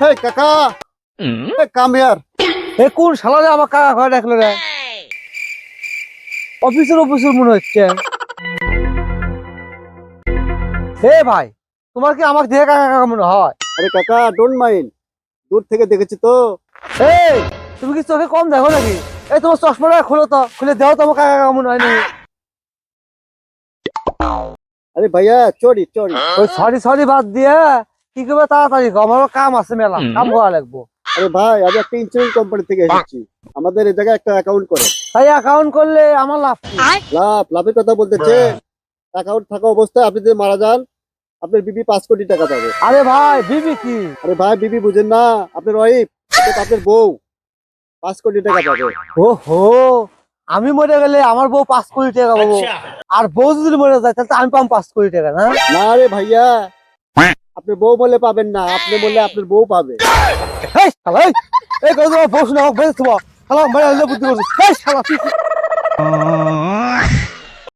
Hey, কাকা, hey, come here. এ কোন শালা রে আমার কাকা ঘরে ডাকলো রে? অফিসের মনে হচ্ছে। হে ভাই, তোমার কি আমাকে দেখে কাকা কাকা মনে হয়? আরে কাকা, ডোন্ট মাইন্ড। দূর থেকে দেখেছি তো। এই, তুমি কি চোখে কম দেখো নাকি? এই তোমার চশমাটা খোলো তো, খুলে দেও তো আমার কাকা কাকা মনে হয় নাকি? আরে ভাইয়া, চোরি চোরি। ওই সরি বাদ দিয়ে কি করবে তাড়াতাড়ি কও, আমারও কাম আছে মেলা, কাম করা লাগবো। আরে ভাই, আমি একটা ইন্স্যুরেন্স কোম্পানি থেকে এসেছি। আমাদের এই জায়গায় একটা অ্যাকাউন্ট করে। তাই অ্যাকাউন্ট করলে আমার লাভ কি? লাভের কথা বলতেছে। অ্যাকাউন্ট থাকা অবস্থায় আপনি যদি মারা যান, আপনার বিবি 5 কোটি টাকা পাবে। আরে ভাই বিবি কি? আরে ভাই, বিবি বুঝেন না? আপনার ওয়াইফ, আপনার বউ 5 কোটি টাকা পাবে। ওহো, আমি মরে গেলে আমার বউ 5 কোটি টাকা পাবো, আর বউ যদি মরে যায় তাহলে তো আমি পাবো 5 কোটি টাকা না? না রে ভাইয়া, আপনি বউ বলে পাবেন না, আপনি বললে আপনার বউ পাবে। এই শালা, এই কথা বউ শুনে আমাকে বেঁচে থাকবো, শালা মেরে বুদ্ধি করছিস, এই শালা তুই